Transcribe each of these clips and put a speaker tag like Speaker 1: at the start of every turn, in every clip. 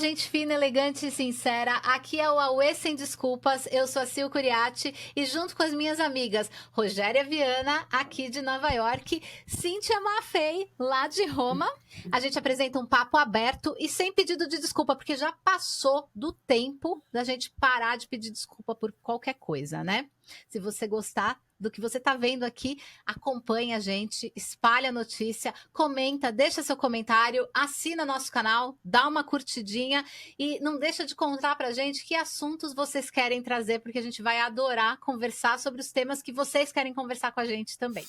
Speaker 1: gente fina, elegante e sincera. Aqui é o Aue Sem Desculpas. Eu sou a Sil Curiati e junto com as minhas amigas Rogéria Viana, aqui de Nova York, Cíntia Maffei, lá de Roma, a gente apresenta um papo aberto e sem pedido de desculpa, porque já passou do tempo da gente parar de pedir desculpa por qualquer coisa, né? Se você gostar do que você está vendo aqui, acompanha a gente, espalha a notícia, comenta, deixa seu comentário, assina nosso canal, dá uma curtidinha e não deixa de contar pra gente que assuntos vocês querem trazer, porque a gente vai adorar conversar sobre os temas que vocês querem conversar com a gente também.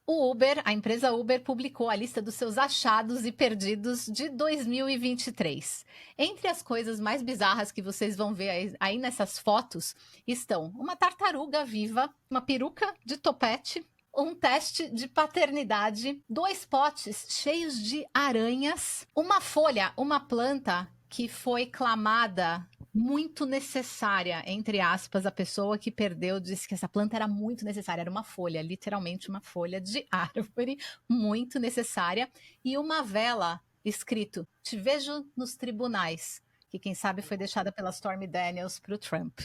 Speaker 1: O Uber, a empresa Uber, publicou a lista dos seus achados e perdidos de 2023. Entre as coisas mais bizarras que vocês vão ver aí nessas fotos estão uma tartaruga viva, uma peruca de topete, um teste de paternidade, 2 potes cheios de aranhas, uma folha, uma planta que foi clamada muito necessária, entre aspas, a pessoa que perdeu disse que essa planta era muito necessária, era uma folha, literalmente uma folha de árvore, muito necessária, e uma vela escrito, te vejo nos tribunais, que quem sabe foi deixada pela Stormy Daniels para o Trump,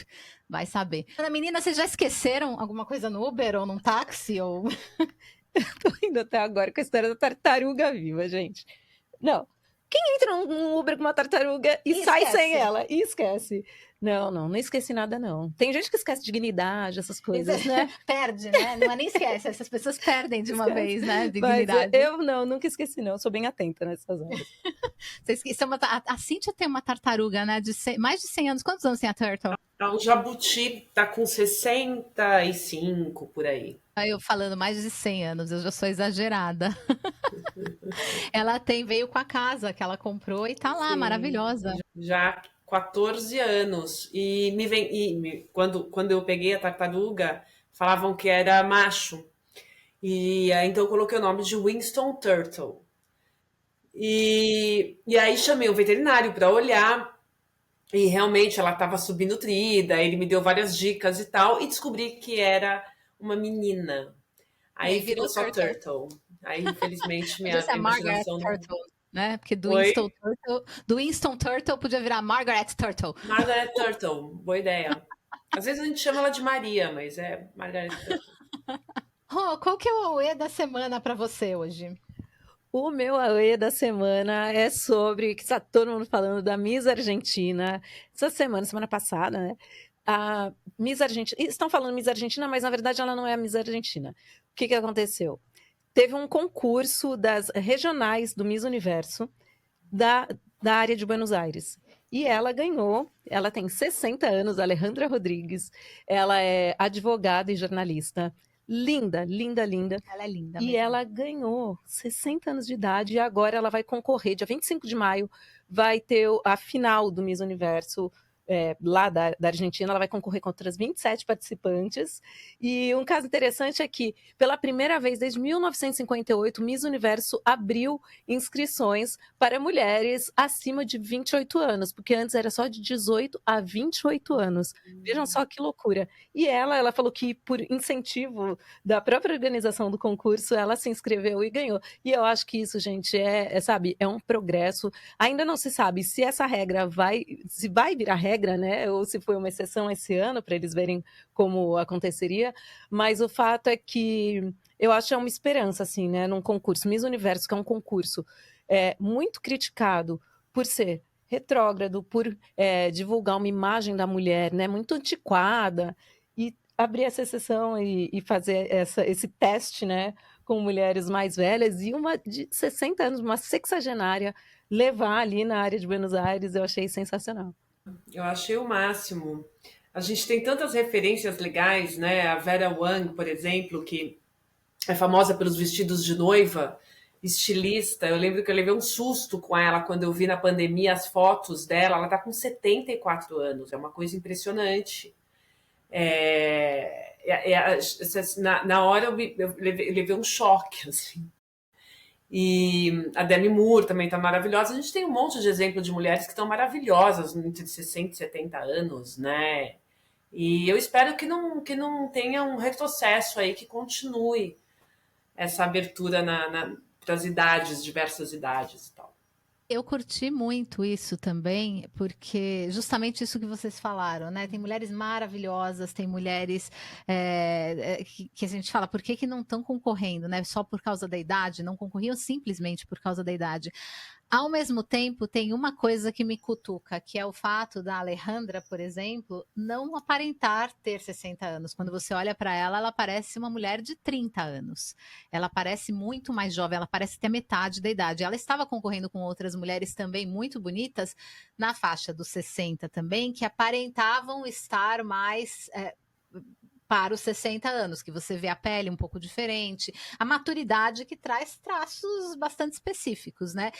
Speaker 1: vai saber. Ana, menina, vocês já esqueceram alguma coisa no Uber ou num táxi? Ou...
Speaker 2: Tô indo até agora com a história da tartaruga viva, gente. Não, quem entra num Uber com uma tartaruga e sai sem ela? E esquece. Não esqueci nada, não. Tem gente que esquece dignidade, essas coisas, né?
Speaker 1: Perde, né? Não é nem esquece, essas pessoas perdem de uma vez, né? Dignidade.
Speaker 2: Mas eu nunca esqueci, não. Eu sou bem atenta nessas horas.
Speaker 1: A Cíntia tem uma tartaruga, né? Mais de 100 anos. Quantos anos tem a Turtle?
Speaker 3: O Jabuti tá com 65, por aí.
Speaker 1: Eu falando mais de 100 anos, eu já sou exagerada. Ela veio com a casa que ela comprou e tá lá, sim, maravilhosa.
Speaker 3: Já 14 anos. Quando eu peguei a tartaruga, falavam que era macho. E aí, então eu coloquei o nome de Winston Turtle. E aí chamei o veterinário para olhar. E realmente ela estava subnutrida, ele me deu várias dicas e tal, e descobri que era uma menina. Aí virou só Turtle. Aí, infelizmente, minha imaginação não...
Speaker 1: Turtle, né? Porque do Winston Turtle podia virar Margaret Turtle.
Speaker 3: Margaret Turtle, boa ideia. Às vezes a gente chama ela de Maria, mas é Margaret Turtle.
Speaker 1: Rô, qual que é o Aue da semana para você hoje?
Speaker 2: O meu Aue da semana é sobre, que está todo mundo falando da Miss Argentina. Essa semana passada, né? A Miss Argentina, estão falando Miss Argentina, mas na verdade ela não é a Miss Argentina. O que aconteceu? Teve um concurso das regionais do Miss Universo da área de Buenos Aires. E ela ganhou, ela tem 60 anos, Alejandra Rodrigues, ela é advogada e jornalista. Linda.
Speaker 1: Ela é linda
Speaker 2: E
Speaker 1: mesmo.
Speaker 2: ela ganhou 60 anos de idade e agora ela vai concorrer, dia 25 de maio, vai ter a final do Miss Universo, lá da Argentina. Ela vai concorrer com outras 27 participantes. E um caso interessante é que, pela primeira vez desde 1958, o Miss Universo abriu inscrições para mulheres acima de 28 anos, porque antes era só de 18 a 28 aanos. Vejam só que loucura. E ela falou que, por incentivo da própria organização do concurso, ela se inscreveu e ganhou. E eu acho que isso, gente, sabe, é um progresso. Ainda não se sabe se essa regra vai virar regra, né? Ou se foi uma exceção esse ano, para eles verem como aconteceria. Mas o fato é que eu acho que é uma esperança, assim, né? Num concurso Miss Universo, que é um concurso muito criticado por ser retrógrado, por divulgar uma imagem da mulher, né, muito antiquada, e abrir essa exceção e fazer esse teste, né, com mulheres mais velhas, e uma de 60 anos, uma sexagenária, levar ali na área de Buenos Aires. Eu achei sensacional.
Speaker 3: Eu achei o máximo. A gente tem tantas referências legais, né? A Vera Wang, por exemplo, que é famosa pelos vestidos de noiva, estilista. Eu lembro que eu levei um susto com ela quando eu vi na pandemia as fotos dela. Ela está com 74 anos, é uma coisa impressionante. Na hora eu levei um choque, assim. E a Demi Moore também está maravilhosa. A gente tem um monte de exemplo de mulheres que estão maravilhosas entre 60 e 70 anos, né? E eu espero que não tenha um retrocesso aí, que continue essa abertura para as idades, diversas idades e tal.
Speaker 1: Eu curti muito isso também, porque justamente isso que vocês falaram, né? Tem mulheres maravilhosas, tem mulheres que a gente fala, por que não estão concorrendo, né? Só por causa da idade, não concorriam simplesmente por causa da idade. Ao mesmo tempo, tem uma coisa que me cutuca, que é o fato da Alejandra, por exemplo, não aparentar ter 60 anos. Quando você olha para ela, ela parece uma mulher de 30 anos. Ela parece muito mais jovem, ela parece ter metade da idade. Ela estava concorrendo com outras mulheres também muito bonitas, na faixa dos 60 também, que aparentavam estar mais para os 60 anos, que você vê a pele um pouco diferente, a maturidade que traz traços bastante específicos, né?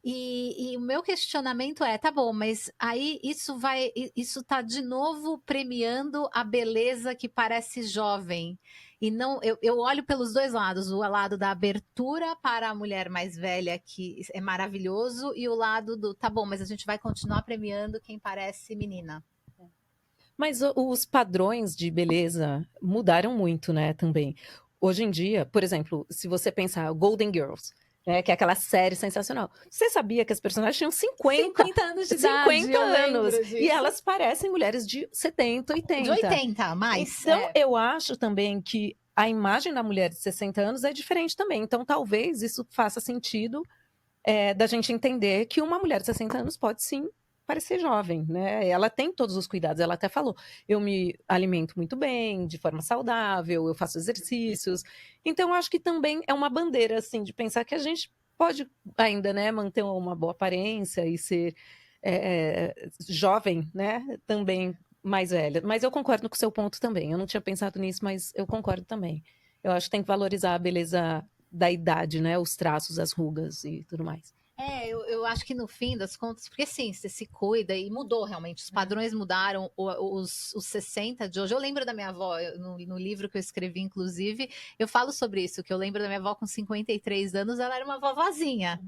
Speaker 1: E o meu questionamento é, tá bom, mas aí isso tá de novo premiando a beleza que parece jovem. E não, eu olho pelos dois lados, o lado da abertura para a mulher mais velha, que é maravilhoso, e o lado do, tá bom, mas a gente vai continuar premiando quem parece menina.
Speaker 2: Mas os padrões de beleza mudaram muito, né, também. Hoje em dia, por exemplo, se você pensar Golden Girls, né, que é aquela série sensacional. Você sabia que as personagens tinham
Speaker 1: 50 anos de idade,
Speaker 2: 50 anos.
Speaker 1: disso.
Speaker 2: E elas parecem mulheres de 70, 80.
Speaker 1: De 80, mais.
Speaker 2: Então, eu acho também que a imagem da mulher de 60 anos é diferente também. Então, talvez isso faça sentido da gente entender que uma mulher de 60 anos pode sim parecer jovem, né? Ela tem todos os cuidados. Ela até falou: eu me alimento muito bem, de forma saudável, eu faço exercícios. Então, eu acho que também é uma bandeira, assim, de pensar que a gente pode ainda, né, manter uma boa aparência e ser jovem, né? Também mais velha. Mas eu concordo com o seu ponto também. Eu não tinha pensado nisso, mas eu concordo também. Eu acho que tem que valorizar a beleza da idade, né? Os traços, as rugas e tudo mais.
Speaker 1: Eu acho que no fim das contas, porque assim, você se cuida e mudou realmente, os padrões mudaram, os 60 de hoje. Eu lembro da minha avó, no livro que eu escrevi, inclusive, eu falo sobre isso, que eu lembro da minha avó com 53 anos, ela era uma vovozinha.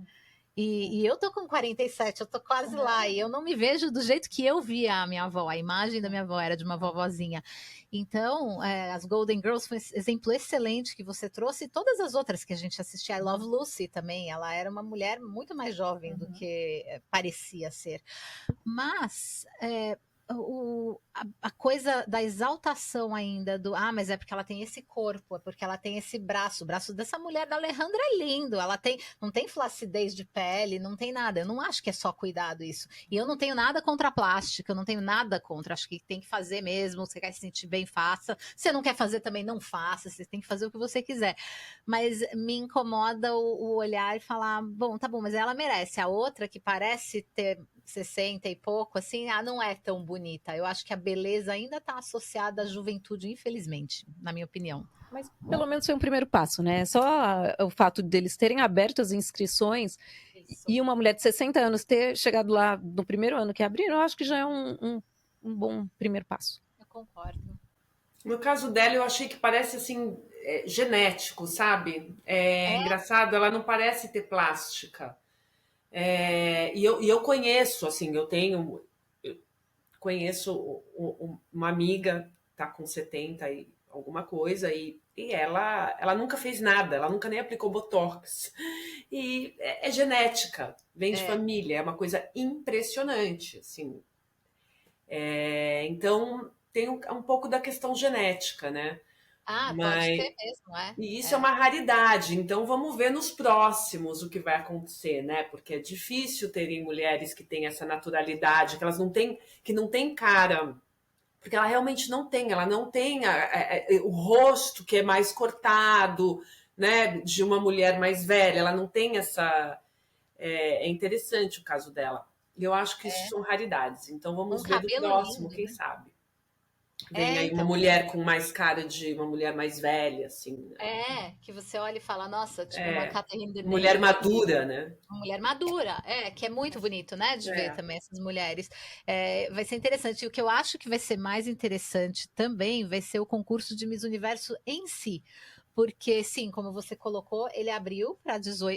Speaker 1: E eu tô com 47, eu tô quase lá, e eu não me vejo do jeito que eu via a minha avó, a imagem da minha avó era de uma vovozinha. Então, as Golden Girls foi um exemplo excelente que você trouxe, e todas as outras que a gente assistia, I Love Lucy também, ela era uma mulher muito mais jovem do que parecia ser. Mas a coisa da exaltação ainda do, mas é porque ela tem esse corpo, é porque ela tem esse braço, o braço dessa mulher da Alejandra é lindo, ela não tem flacidez de pele, não tem nada, eu não acho que é só cuidado isso, e eu não tenho nada contra a plástica, eu não tenho nada contra, acho que tem que fazer mesmo, você quer se sentir bem, faça, se não quer fazer também não faça, você tem que fazer o que você quiser, mas me incomoda o olhar e falar, bom, tá bom, mas ela merece, a outra que parece ter 60 e pouco, assim, não é tão bonita. Eu acho que a beleza ainda está associada à juventude, infelizmente, na minha opinião.
Speaker 2: Mas pelo menos foi um primeiro passo, né? Só o fato deles terem aberto as inscrições e uma mulher de 60 anos ter chegado lá no primeiro ano que abriram, eu acho que já é um bom primeiro passo.
Speaker 1: Eu concordo.
Speaker 3: No caso dela, eu achei que parece assim, genético, sabe? Engraçado, ela não parece ter plástica. E eu conheço, assim, eu conheço uma amiga, tá com 70 e alguma coisa, e ela nunca fez nada, ela nunca nem aplicou Botox. E é genética, vem de família, é uma coisa impressionante, assim. Então, tem um pouco da questão genética, né?
Speaker 1: Pode ter mesmo,
Speaker 3: E isso é uma raridade, então vamos ver nos próximos o que vai acontecer, né? Porque é difícil terem mulheres que têm essa naturalidade, que elas não têm, que não tem cara, porque ela realmente não tem, ela não tem o rosto que é mais cortado, né? De uma mulher mais velha, ela não tem essa. É interessante o caso dela. E eu acho que isso são raridades, então vamos ver do próximo,
Speaker 1: lindo,
Speaker 3: quem
Speaker 1: né?
Speaker 3: sabe. Vem aí uma mulher com mais cara de uma mulher mais velha, assim.
Speaker 1: Né? Que você olha e fala, nossa, tipo uma Catherine Deneuve.
Speaker 3: Mulher madura, né?
Speaker 1: Uma mulher madura, que é muito bonito, né, de ver também essas mulheres. Vai ser interessante. E o que eu acho que vai ser mais interessante também vai ser o concurso de Miss Universo em si. Porque, sim, como você colocou, ele abriu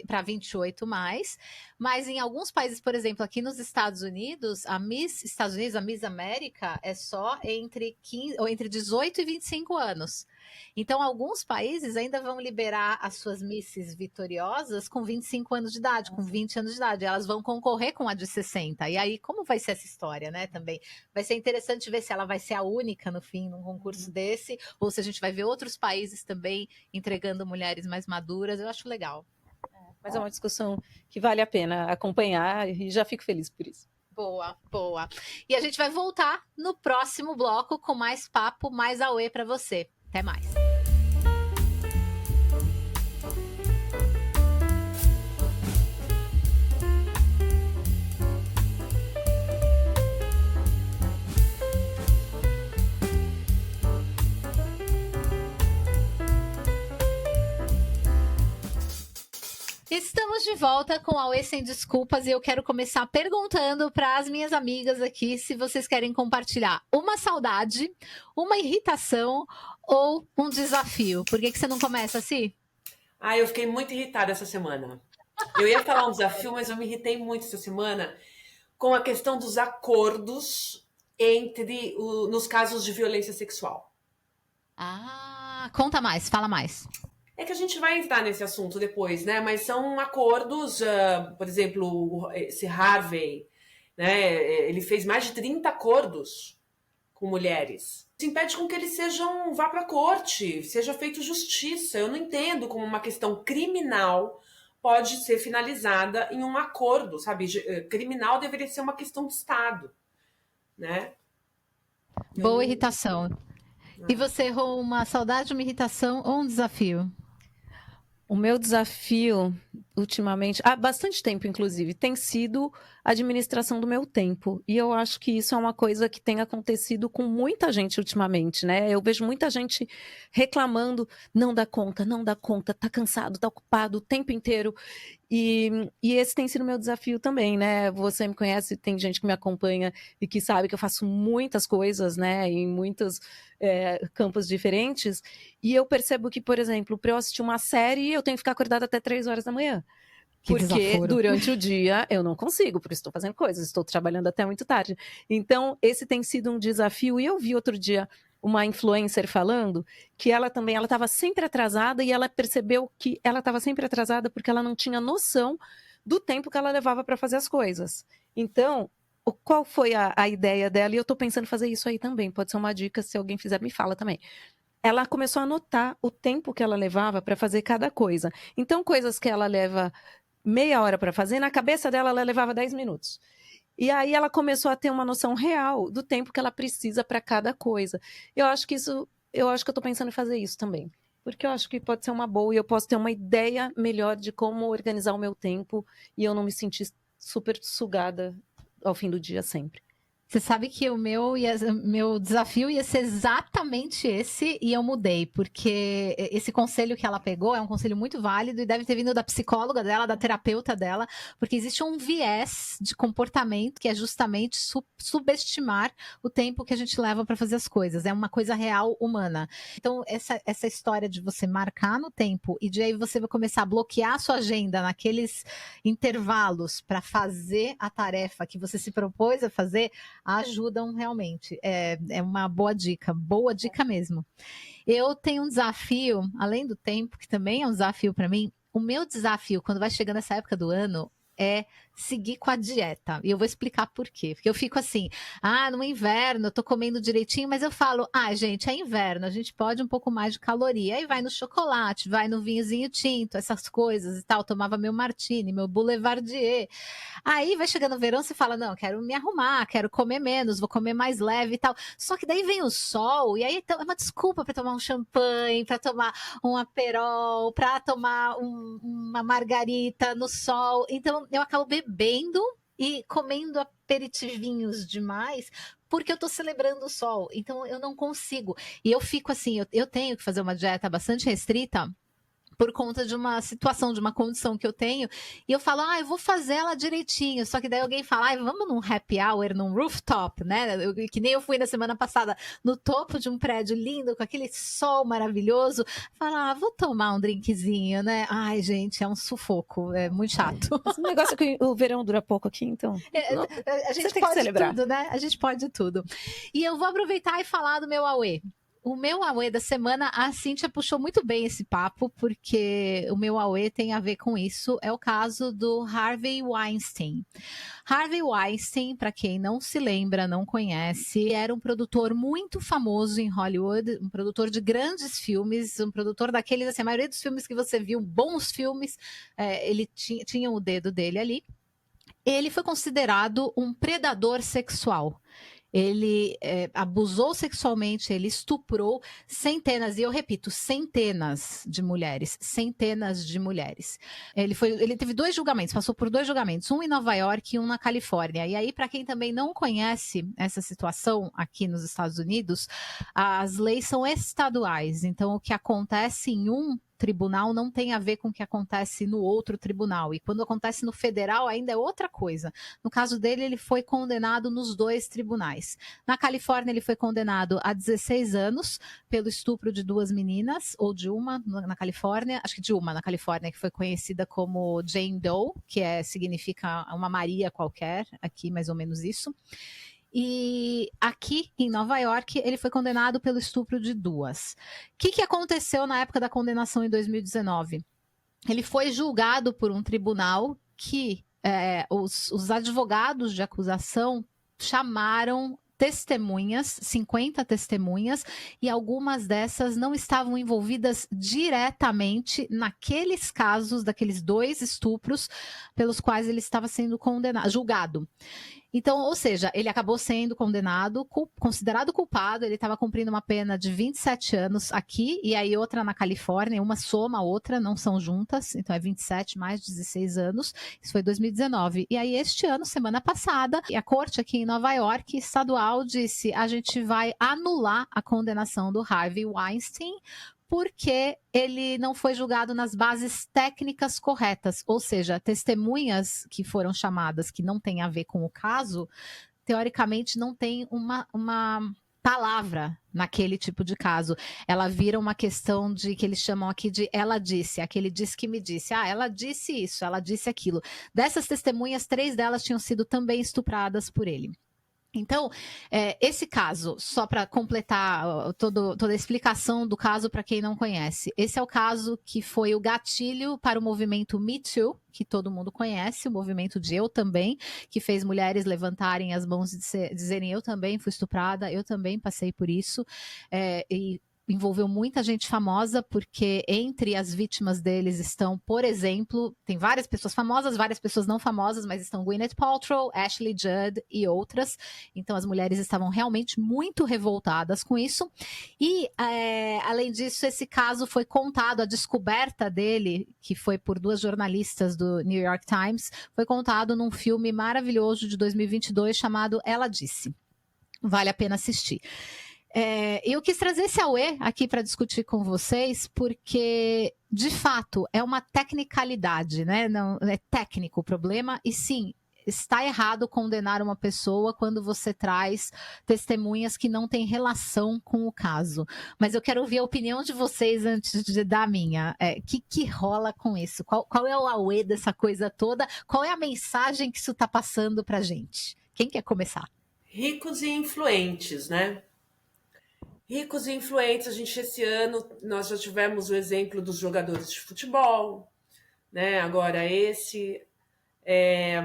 Speaker 1: para 28 mais, mas em alguns países, por exemplo, aqui nos Estados Unidos, a Miss América é só entre 18 e 25 anos. Então, alguns países ainda vão liberar as suas misses vitoriosas com 25 anos de idade, com 20 anos de idade. Elas vão concorrer com a de 60. E aí, como vai ser essa história, né, também? Vai ser interessante ver se ela vai ser a única, no fim, num concurso desse, ou se a gente vai ver outros países também entregando mulheres mais maduras. Eu acho legal.
Speaker 2: Mas é uma discussão que vale a pena acompanhar e já fico feliz por isso.
Speaker 1: Boa, boa. E a gente vai voltar no próximo bloco com mais papo, mais auê para você. Até mais. Estamos de volta com a Auê Sem Desculpas e eu quero começar perguntando para as minhas amigas aqui se vocês querem compartilhar uma saudade, uma irritação ou um desafio. Por que você não começa assim?
Speaker 3: Eu fiquei muito irritada essa semana. Eu ia falar um desafio, mas eu me irritei muito essa semana com a questão dos acordos nos casos de violência sexual.
Speaker 1: Conta mais, fala mais.
Speaker 3: É que a gente vai entrar nesse assunto depois, né? Mas são acordos, por exemplo, esse Harvey, né? Ele fez mais de 30 acordos com mulheres. Isso impede com que eles vá para a corte, seja feita justiça. Eu não entendo como uma questão criminal pode ser finalizada em um acordo, sabe? Criminal deveria ser uma questão de Estado, né?
Speaker 1: Boa irritação. E você errou uma saudade, uma irritação ou um desafio?
Speaker 2: O meu desafio, ultimamente, há bastante tempo, inclusive, tem sido a administração do meu tempo. E eu acho que isso é uma coisa que tem acontecido com muita gente ultimamente, né? Eu vejo muita gente reclamando, não dá conta, tá cansado, tá ocupado o tempo inteiro. E esse tem sido o meu desafio também, né? Você me conhece, tem gente que me acompanha e que sabe que eu faço muitas coisas, né? Em muitos campos diferentes. E eu percebo que, por exemplo, para eu assistir uma série, eu tenho que ficar acordada até 3 horas da manhã. Porque durante o dia eu não consigo, porque estou fazendo coisas, estou trabalhando até muito tarde. Então, esse tem sido um desafio. E eu vi outro dia uma influencer falando que ela estava sempre atrasada e ela percebeu que ela estava sempre atrasada porque ela não tinha noção do tempo que ela levava para fazer as coisas. Então, qual foi a ideia dela? E eu estou pensando em fazer isso aí também. Pode ser uma dica, se alguém fizer, me fala também. Ela começou a anotar o tempo que ela levava para fazer cada coisa. Então, coisas que ela leva meia hora para fazer, na cabeça dela ela levava 10 minutos. E aí ela começou a ter uma noção real do tempo que ela precisa para cada coisa. Eu acho que eu estou pensando em fazer isso também. Porque eu acho que pode ser uma boa e eu posso ter uma ideia melhor de como organizar o meu tempo e eu não me sentir super sugada ao fim do dia sempre.
Speaker 1: Você sabe que o meu desafio ia ser exatamente esse e eu mudei, porque esse conselho que ela pegou é um conselho muito válido e deve ter vindo da psicóloga dela, da terapeuta dela, porque existe um viés de comportamento que é justamente subestimar o tempo que a gente leva para fazer as coisas. É uma coisa real humana. Então, essa história de você marcar no tempo e de aí você vai começar a bloquear a sua agenda naqueles intervalos para fazer a tarefa que você se propôs a fazer, ajudam realmente. É uma boa dica mesmo. Eu tenho um desafio, além do tempo, que também é um desafio para mim. O meu desafio, quando vai chegando essa época do ano, é seguir com a dieta. E eu vou explicar por quê. Porque eu fico assim, no inverno eu tô comendo direitinho, mas eu falo, gente, é inverno, a gente pode um pouco mais de caloria. Aí vai no chocolate, vai no vinhozinho tinto, essas coisas e tal. Tomava meu martini, meu boulevardier. Aí vai chegando o verão, você fala, não, quero me arrumar, quero comer menos, vou comer mais leve e tal. Só que daí vem o sol, e aí é uma desculpa para tomar um champanhe, para tomar um aperol, para tomar uma margarita no sol. Então eu acabo bebendo e comendo aperitivinhos demais porque eu tô celebrando o sol. Então eu não consigo. E eu fico assim, eu tenho que fazer uma dieta bastante restrita por conta de uma situação, de uma condição que eu tenho, e eu falo, eu vou fazer ela direitinho, só que daí alguém fala, vamos num happy hour, num rooftop, né, que nem eu fui na semana passada, no topo de um prédio lindo, com aquele sol maravilhoso, fala, vou tomar um drinkzinho, né, gente, é um sufoco, é muito chato.
Speaker 2: Esse negócio que o verão dura pouco aqui, então.
Speaker 1: A gente pode tudo, né, a gente pode tudo. E eu vou aproveitar e falar do meu Auê. O meu Aue da semana, a Cíntia puxou muito bem esse papo, porque o meu Aue tem a ver com isso. É o caso do Harvey Weinstein. Harvey Weinstein, para quem não se lembra, não conhece, era um produtor muito famoso em Hollywood, um produtor de grandes filmes, um produtor daqueles, assim, a maioria dos filmes que você viu, bons filmes, ele tinha o dedo dele ali. Ele foi considerado um predador sexual. Ele abusou sexualmente, ele estuprou centenas, e eu repito, centenas de mulheres, centenas de mulheres. Ele teve 2 julgamentos, passou por 2 julgamentos, um em Nova York e um na Califórnia. E aí, para quem também não conhece essa situação aqui nos Estados Unidos, as leis são estaduais. Então, o que acontece em um tribunal não tem a ver com o que acontece no outro tribunal. E quando acontece no federal, ainda é outra coisa. No caso dele, ele foi condenado nos 2 tribunais. Na Califórnia, ele foi condenado a 16 anos pelo estupro de 2 meninas, ou de uma na Califórnia, acho que de uma na Califórnia, que foi conhecida como Jane Doe, que significa uma Maria qualquer, aqui mais ou menos isso. E aqui em Nova York, ele foi condenado pelo estupro de 2. O que aconteceu na época da condenação em 2019? Ele foi julgado por um tribunal que os advogados de acusação chamaram testemunhas, 50 testemunhas, e algumas dessas não estavam envolvidas diretamente naqueles casos, daqueles 2 estupros pelos quais ele estava sendo julgado. Então, ou seja, ele acabou sendo condenado, considerado culpado, ele estava cumprindo uma pena de 27 anos aqui, e aí outra na Califórnia, uma soma a outra, não são juntas, então é 27 mais 16 anos, isso foi 2019. E aí este ano, semana passada, a corte aqui em Nova York, estadual, disse, a gente vai anular a condenação do Harvey Weinstein, porque ele não foi julgado nas bases técnicas corretas, ou seja, testemunhas que foram chamadas que não têm a ver com o caso, teoricamente não tem uma palavra naquele tipo de caso. Ela vira uma questão de que eles chamam aqui de ela disse, aquele disse que me disse. Ah, ela disse isso, ela disse aquilo. Dessas testemunhas, 3 delas tinham sido também estupradas por ele. Então, esse caso, só para completar toda a explicação do caso para quem não conhece, esse é o caso que foi o gatilho para o movimento Me Too, que todo mundo conhece, o movimento de Eu Também, que fez mulheres levantarem as mãos e dizerem eu também fui estuprada, eu também passei por isso, e envolveu muita gente famosa, porque entre as vítimas deles estão, por exemplo, tem várias pessoas famosas, várias pessoas não famosas, mas estão Gwyneth Paltrow, Ashley Judd e outras. Então as mulheres estavam realmente muito revoltadas com isso. E, além disso, esse caso foi contado, a descoberta dele, que foi por 2 jornalistas do New York Times, foi contado num filme maravilhoso de 2022 chamado Ela Disse. Vale a pena assistir. Eu quis trazer esse Aue aqui para discutir com vocês, porque, de fato, é uma tecnicalidade, né? Não é técnico o problema, e sim, está errado condenar uma pessoa quando você traz testemunhas que não têm relação com o caso. Mas eu quero ouvir a opinião de vocês antes de dar a minha. Que rola com isso? Qual é o Aue dessa coisa toda? Qual é a mensagem que isso está passando para a gente? Quem quer começar?
Speaker 3: Ricos e influentes, né? Ricos e influentes, esse ano nós já tivemos o exemplo dos jogadores de futebol, né? Agora esse é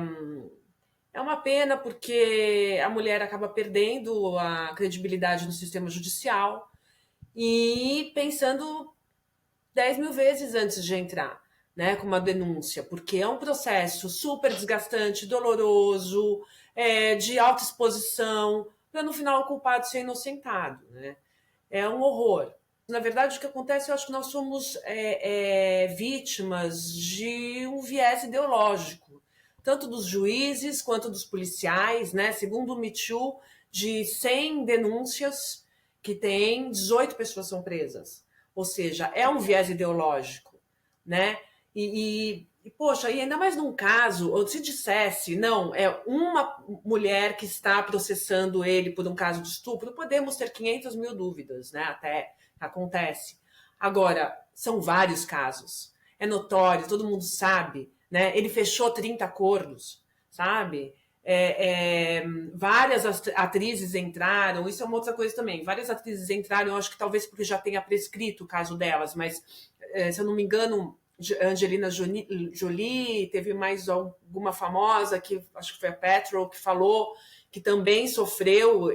Speaker 3: uma pena porque a mulher acaba perdendo a credibilidade no sistema judicial e pensando 10.000 vezes antes de entrar, né, com uma denúncia, porque é um processo super desgastante, doloroso, de alta exposição, para no final o culpado ser inocentado, né? É um horror. Na verdade, o que acontece, eu acho que nós somos vítimas de um viés ideológico, tanto dos juízes quanto dos policiais, né? Segundo o Me Too, de 100 denúncias que tem, 18 pessoas são presas. Ou seja, é um viés ideológico, né? Poxa, e ainda mais num caso, ou se dissesse, não, é uma mulher que está processando ele por um caso de estupro, podemos ter 500 mil dúvidas, né? Até acontece. Agora, são vários casos. É notório, todo mundo sabe, né? Ele fechou 30 acordos, sabe? várias atrizes entraram, isso é uma outra coisa também, várias atrizes entraram, eu acho que talvez porque já tenha prescrito o caso delas, mas se eu não me engano, Angelina Jolie, teve mais alguma famosa, que acho que foi a Petrol, que falou que também sofreu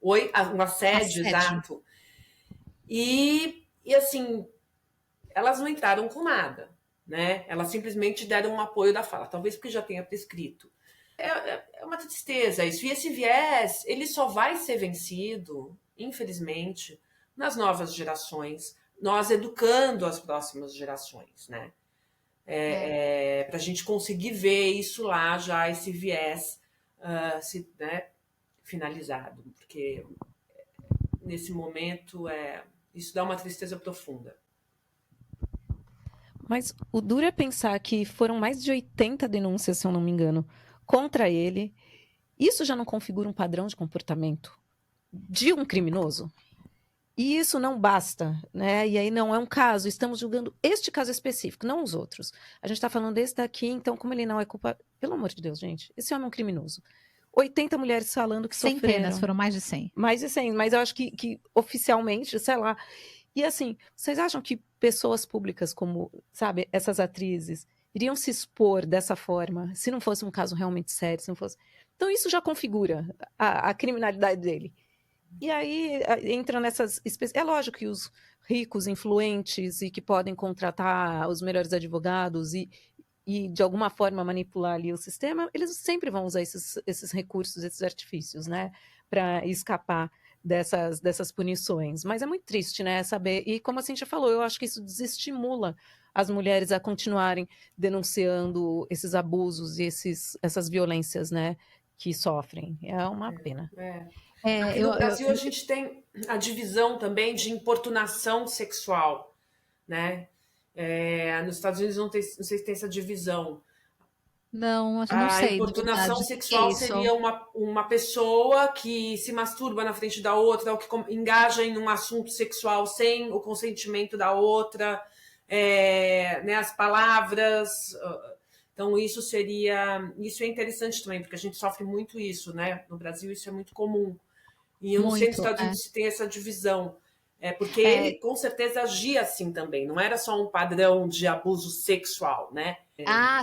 Speaker 3: um assédio, exato. E assim, elas não entraram com nada, né? Elas simplesmente deram um apoio da fala, talvez porque já tenha prescrito. É uma tristeza isso. E esse viés, ele só vai ser vencido, infelizmente, nas novas gerações, nós educando as próximas gerações, né? Para a gente conseguir ver isso lá, já esse viés finalizado, porque nesse momento isso dá uma tristeza profunda.
Speaker 2: Mas o duro é pensar que foram mais de 80 denúncias, se eu não me engano, contra ele. Isso já não configura um padrão de comportamento de um criminoso? E isso não basta, né? E aí não é um caso, estamos julgando este caso específico, não os outros. A gente está falando desse daqui, então como ele não é culpado... Pelo amor de Deus, gente, esse homem é um criminoso. 80 mulheres falando que sofreram.
Speaker 1: Centenas, foram mais de 100.
Speaker 2: Mais de 100, mas eu acho que oficialmente, sei lá... E assim, vocês acham que pessoas públicas como, sabe, essas atrizes, iriam se expor dessa forma, se não fosse um caso realmente sério, se não fosse... Então isso já configura a criminalidade dele. E aí entra nessas... É lógico que os ricos, influentes e que podem contratar os melhores advogados e de alguma forma manipular ali o sistema, eles sempre vão usar esses recursos, esses artifícios, né, para escapar dessas punições. Mas é muito triste, né, saber. E como a Cíntia falou, eu acho que isso desestimula as mulheres a continuarem denunciando esses abusos e essas violências, né, que sofrem. É uma pena.
Speaker 3: Aqui no Brasil a gente tem a divisão também de importunação sexual, né? Nos Estados Unidos não sei se tem essa divisão.
Speaker 1: Não sei.
Speaker 3: A importunação sexual seria uma pessoa que se masturba na frente da outra, ou que engaja em um assunto sexual sem o consentimento da outra, né, as palavras. Então, isso é interessante também, porque a gente sofre muito isso, né? No Brasil isso é muito comum. E eu não sei nos Estados Unidos se tem essa divisão. Porque ele com certeza agia assim também, não era só um padrão de abuso sexual, né?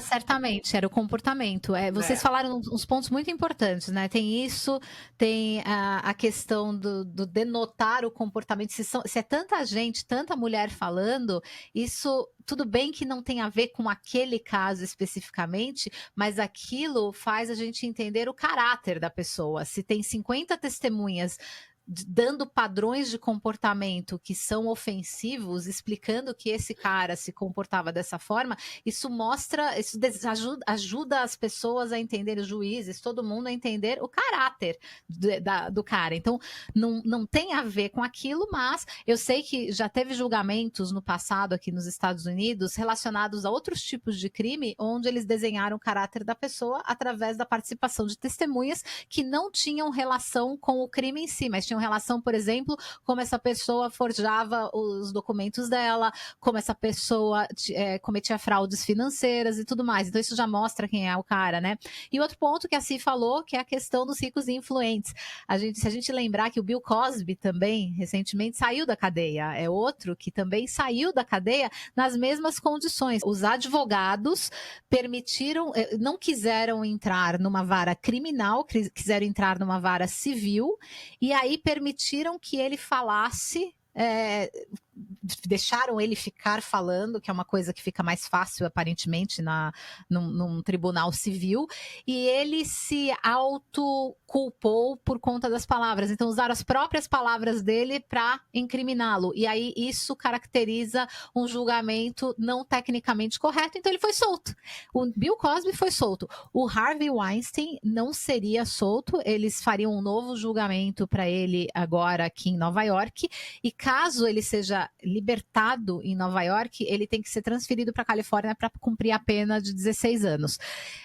Speaker 1: Certamente, era o comportamento. Vocês falaram uns pontos muito importantes, né? Tem isso, tem a questão do denotar o comportamento. Se é tanta gente, tanta mulher falando, isso tudo bem que não tem a ver com aquele caso especificamente, mas aquilo faz a gente entender o caráter da pessoa. Se tem 50 testemunhas dando padrões de comportamento que são ofensivos, explicando que esse cara se comportava dessa forma, isso ajuda as pessoas a entender, os juízes, todo mundo a entender o caráter do cara. Então, não tem a ver com aquilo, mas eu sei que já teve julgamentos no passado aqui nos Estados Unidos relacionados a outros tipos de crime, onde eles desenharam o caráter da pessoa através da participação de testemunhas que não tinham relação com o crime em si, mas tinham relação, por exemplo, como essa pessoa forjava os documentos dela, como essa pessoa cometia fraudes financeiras e tudo mais. Então isso já mostra quem é o cara, né? E outro ponto que a Ci falou, que é a questão dos ricos e influentes. Se a gente lembrar que o Bill Cosby também, recentemente, saiu da cadeia. É outro que também saiu da cadeia nas mesmas condições. Os advogados não quiseram entrar numa vara criminal, quiseram entrar numa vara civil, e aí permitiram que ele falasse, deixaram ele ficar falando, que é uma coisa que fica mais fácil, aparentemente, num tribunal civil, e ele se autoculpou por conta das palavras. Então, usaram as próprias palavras dele para incriminá-lo. E aí, isso caracteriza um julgamento não tecnicamente correto. Então, ele foi solto. O Bill Cosby foi solto. O Harvey Weinstein não seria solto. Eles fariam um novo julgamento para ele agora aqui em Nova York. E caso ele seja libertado em Nova York, ele tem que ser transferido para a Califórnia para cumprir a pena de 16 anos.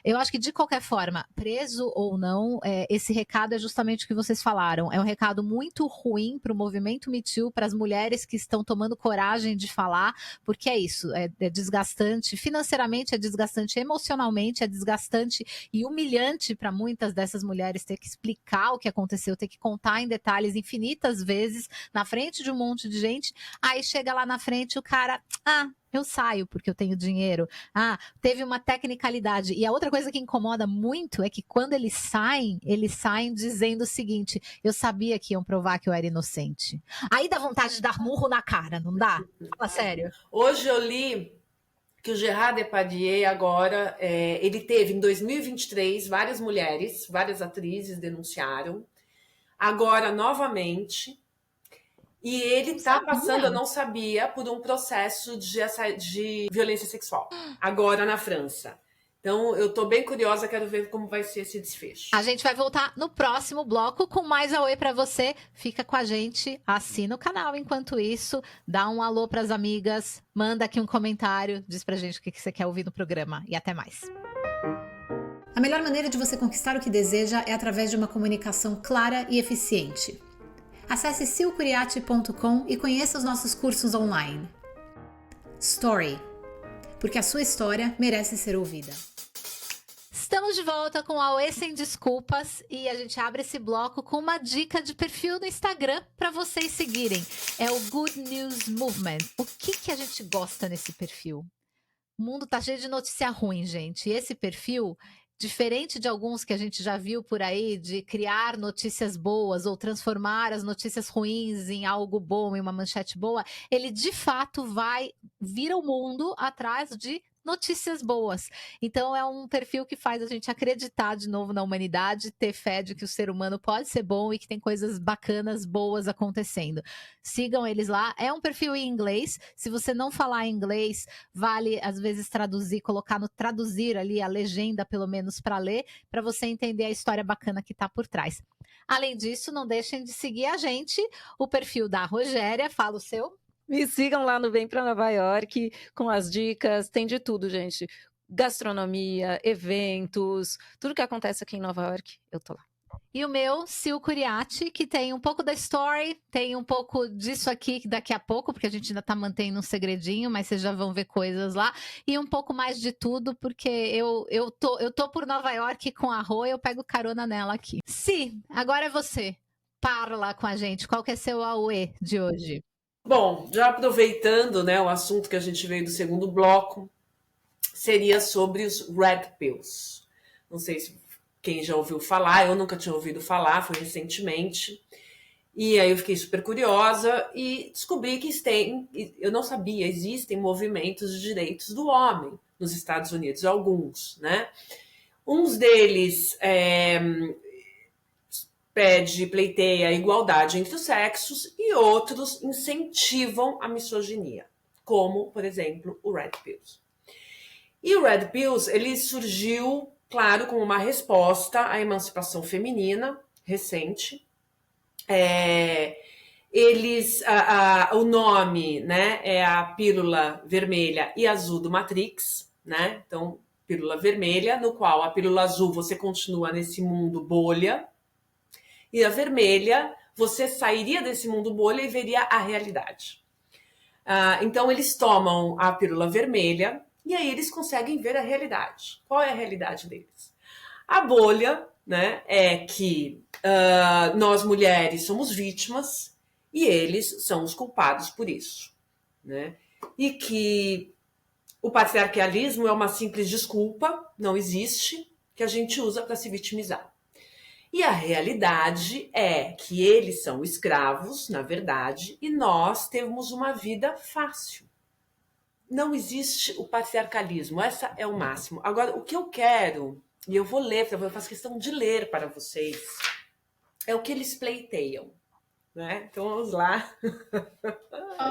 Speaker 1: Eu acho que, de qualquer forma, preso ou não, esse recado é justamente o que vocês falaram. É um recado muito ruim para o movimento Me Too, para as mulheres que estão tomando coragem de falar, porque é isso, é desgastante, financeiramente é desgastante, emocionalmente é desgastante e humilhante para muitas dessas mulheres ter que explicar o que aconteceu, ter que contar em detalhes infinitas vezes na frente de um monte de gente. Aí chega lá na frente o cara, eu saio porque eu tenho dinheiro. Teve uma tecnicalidade. E a outra coisa que incomoda muito é que quando eles saem dizendo o seguinte: eu sabia que iam provar que eu era inocente. Aí dá vontade de dar murro na cara, não dá? Fala sério.
Speaker 3: Hoje eu li que o Gerard Depardieu agora, ele teve em 2023 várias mulheres, várias atrizes denunciaram. Agora, novamente, e ele está passando, eu não sabia, por um processo de violência sexual, agora na França. Então, eu tô bem curiosa, quero ver como vai ser esse desfecho.
Speaker 1: A gente vai voltar no próximo bloco com mais Aue pra você. Fica com a gente, assina o canal enquanto isso, dá um alô pras amigas, manda aqui um comentário, diz pra gente o que você quer ouvir no programa e até mais.
Speaker 4: A melhor maneira de você conquistar o que deseja é através de uma comunicação clara e eficiente. Acesse silcuriati.com e conheça os nossos cursos online. Story, porque a sua história merece ser ouvida.
Speaker 1: Estamos de volta com a Aue Sem Desculpas e a gente abre esse bloco com uma dica de perfil no Instagram para vocês seguirem. É o Good News Movement. O que a gente gosta nesse perfil? O mundo tá cheio de notícia ruim, gente. E esse perfil, diferente de alguns que a gente já viu por aí, de criar notícias boas ou transformar as notícias ruins em algo bom, em uma manchete boa, ele de fato vira o mundo atrás de notícias boas. Então é um perfil que faz a gente acreditar de novo na humanidade, ter fé de que o ser humano pode ser bom e que tem coisas bacanas, boas acontecendo. Sigam eles lá. É um perfil em inglês. Se você não falar inglês, vale às vezes colocar no traduzir ali a legenda, pelo menos para ler, para você entender a história bacana que está por trás. Além disso, não deixem de seguir a gente, o perfil da Rogéria, fala o seu.
Speaker 2: Me sigam lá no Vem Pra Nova York com as dicas, tem de tudo, gente. Gastronomia, eventos, tudo que acontece aqui em Nova York, eu tô lá.
Speaker 1: E o meu, Sil Curiati, que tem um pouco da story, tem um pouco disso aqui daqui a pouco, porque a gente ainda tá mantendo um segredinho, mas vocês já vão ver coisas lá. E um pouco mais de tudo, porque eu tô por Nova York com a Rô, eu pego carona nela aqui. Si, agora é você. Parla com a gente. Qual que é seu Aue de hoje?
Speaker 3: Bom, já aproveitando, né, o assunto que a gente veio do segundo bloco, seria sobre os Red Pills. Não sei se quem já ouviu falar, eu nunca tinha ouvido falar, foi recentemente. E aí eu fiquei super curiosa e descobri que eu não sabia, existem movimentos de direitos do homem nos Estados Unidos, alguns, né? Uns deles pleiteia a igualdade entre os sexos e outros incentivam a misoginia, como, por exemplo, o Red Pills. E o Red Pills, ele surgiu, claro, como uma resposta à emancipação feminina recente. O nome, né, é a pílula vermelha e azul do Matrix, né? Então, pílula vermelha, no qual a pílula azul você continua nesse mundo bolha, e a vermelha, você sairia desse mundo bolha e veria a realidade. Então, eles tomam a pílula vermelha e aí eles conseguem ver a realidade. Qual é a realidade deles? A bolha, né, é que nós mulheres somos vítimas e eles são os culpados por isso, né? E que o patriarcalismo é uma simples desculpa, não existe, que a gente usa para se vitimizar. E a realidade é que eles são escravos, na verdade, e nós temos uma vida fácil. Não existe o patriarcalismo, essa é o máximo. Agora, o que eu quero, e eu vou ler, eu faço questão de ler para vocês, é o que eles pleiteiam, né? Então, vamos lá.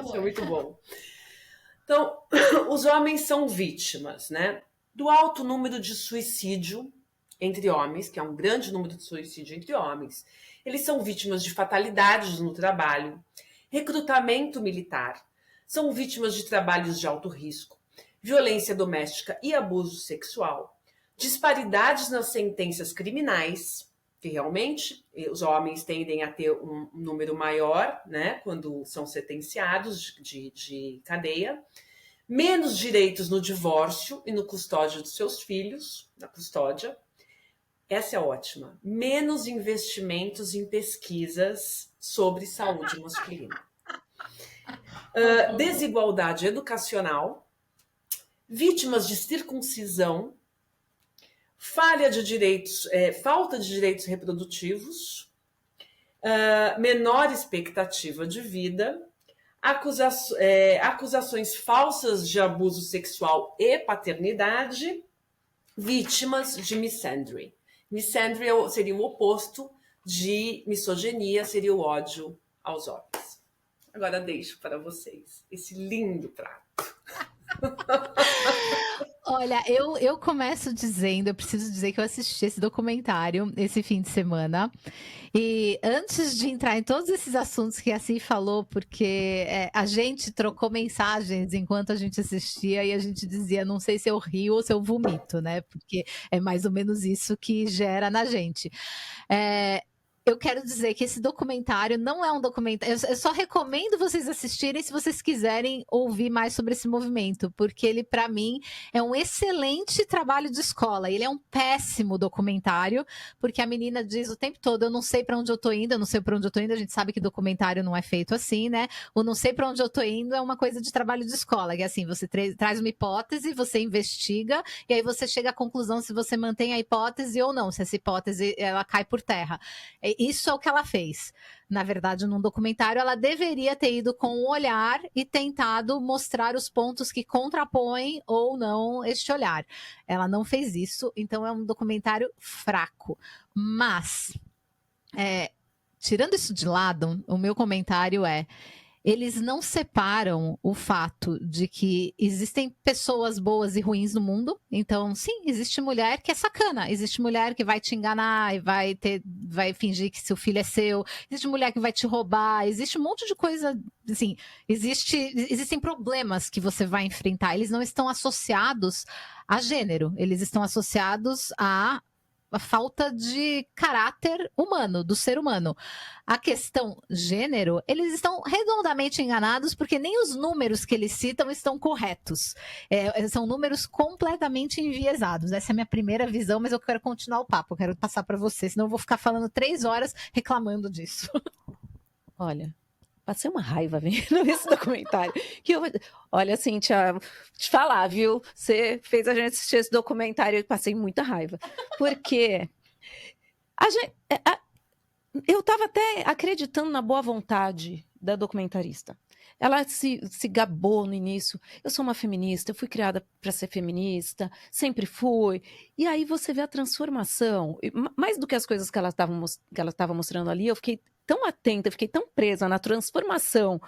Speaker 3: Isso é muito bom. Então, os homens são vítimas, né, do alto número de suicídio entre homens, que é um grande número de suicídio entre homens. Eles são vítimas de fatalidades no trabalho, recrutamento militar, são vítimas de trabalhos de alto risco, violência doméstica e abuso sexual, disparidades nas sentenças criminais, que realmente os homens tendem a ter um número maior, né, quando são sentenciados de cadeia, menos direitos no divórcio e no custódia dos seus filhos, na custódia. Essa é ótima. Menos investimentos em pesquisas sobre saúde masculina. Desigualdade educacional, vítimas de circuncisão, falta de direitos reprodutivos, menor expectativa de vida, acusações falsas de abuso sexual e paternidade, vítimas de misandry. Misandry seria o oposto de misoginia, seria o ódio aos homens. Agora deixo para vocês esse lindo prato.
Speaker 1: Olha, eu começo dizendo, eu preciso dizer que eu assisti esse documentário esse fim de semana. E antes de entrar em todos esses assuntos que a Cí falou, porque a gente trocou mensagens enquanto a gente assistia e a gente dizia, não sei se eu rio ou se eu vomito, né? Porque é mais ou menos isso que gera na gente. Eu quero dizer que esse documentário não é um documentário. Eu só recomendo vocês assistirem se vocês quiserem ouvir mais sobre esse movimento, porque ele, para mim, é um excelente trabalho de escola. Ele é um péssimo documentário, porque a menina diz o tempo todo: eu não sei para onde eu tô indo, eu não sei para onde eu tô indo. A gente sabe que documentário não é feito assim, né? O não sei para onde eu tô indo é uma coisa de trabalho de escola, que é assim, você traz uma hipótese, você investiga, e aí você chega à conclusão se você mantém a hipótese ou não, se essa hipótese ela cai por terra. Isso é o que ela fez. Na verdade, num documentário, ela deveria ter ido com um olhar e tentado mostrar os pontos que contrapõem ou não este olhar. Ela não fez isso, então é um documentário fraco. Mas, tirando isso de lado, o meu comentário é: eles não separam o fato de que existem pessoas boas e ruins no mundo. Então, sim, existe mulher que é sacana, existe mulher que vai te enganar e vai fingir que seu filho é seu, existe mulher que vai te roubar, existe um monte de coisa, assim, existem problemas que você vai enfrentar. Eles não estão associados a gênero, eles estão associados a falta de caráter humano, do ser humano. A questão gênero, eles estão redondamente enganados, porque nem os números que eles citam estão corretos. São números completamente enviesados. Essa é a minha primeira visão, mas eu quero continuar o papo, eu quero passar para você, senão eu vou ficar falando 3 horas reclamando disso.
Speaker 2: Olha, passei uma raiva vendo esse documentário. Olha, Cíntia, te falar, viu? Você fez a gente assistir esse documentário e passei muita raiva. Porque eu estava até acreditando na boa vontade da documentarista. Ela se gabou no início. Eu sou uma feminista, eu fui criada para ser feminista, sempre fui. E aí você vê a transformação. Mais do que as coisas que ela estava mostrando ali, eu fiquei tão atenta, fiquei tão presa na transformação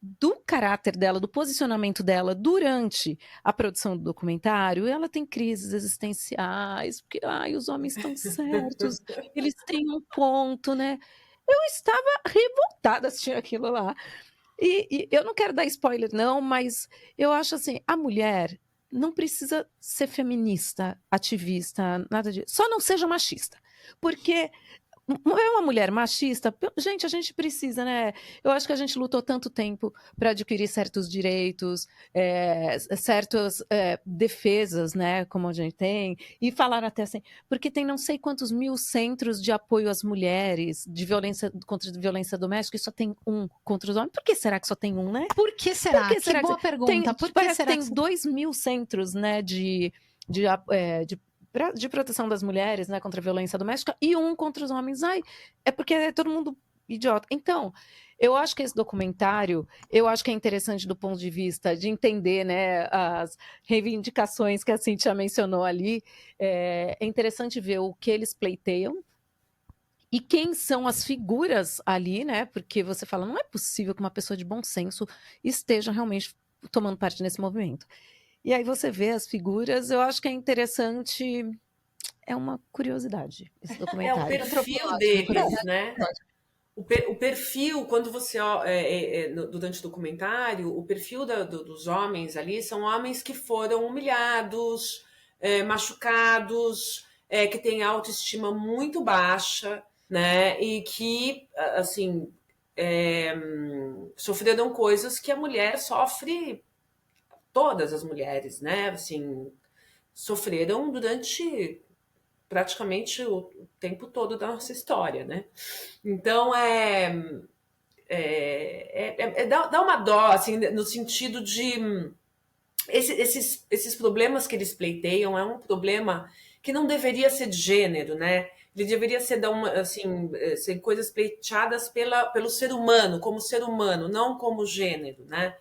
Speaker 2: do caráter dela, do posicionamento dela durante a produção do documentário. Ela tem crises existenciais, porque os homens estão certos, eles têm um ponto, né? Eu estava revoltada assistindo aquilo lá. E eu não quero dar spoiler, não, mas eu acho assim, a mulher não precisa ser feminista, ativista, nada disso. Só não seja machista. Porque é uma mulher machista, gente, a gente precisa, né? Eu acho que a gente lutou tanto tempo para adquirir certos direitos, certas defesas, né? Como a gente tem, e falar até assim, porque tem não sei quantos mil centros de apoio às mulheres, de violência contra a violência doméstica, e só tem um contra os homens. Por que será que só tem um, né?
Speaker 1: Por que será? Que boa pergunta.
Speaker 2: Parece que tem 2.000 centros, né? De proteção das mulheres, né, contra a violência doméstica, e um contra os homens. É porque é todo mundo idiota. Então, eu acho que esse documentário, eu acho que é interessante do ponto de vista de entender, né, as reivindicações que a Cíntia mencionou ali. É interessante ver o que eles pleiteiam e quem são as figuras ali, né, porque você fala, não é possível que uma pessoa de bom senso esteja realmente tomando parte nesse movimento. E aí você vê as figuras, eu acho que é interessante, é uma curiosidade esse documentário.
Speaker 3: É o perfil deles, né? O perfil, quando você durante o documentário, o perfil dos homens ali são homens que foram humilhados, machucados, que têm autoestima muito baixa, né? E que, assim, sofreram coisas que a mulher sofre, todas as mulheres, né? Assim, sofreram durante praticamente o tempo todo da nossa história, né? Então dá uma dó, assim, no sentido de esses problemas que eles pleiteiam é um problema que não deveria ser de gênero, né? Ele deveria ser ser coisas pleiteadas pelo ser humano, como ser humano, não como gênero, né?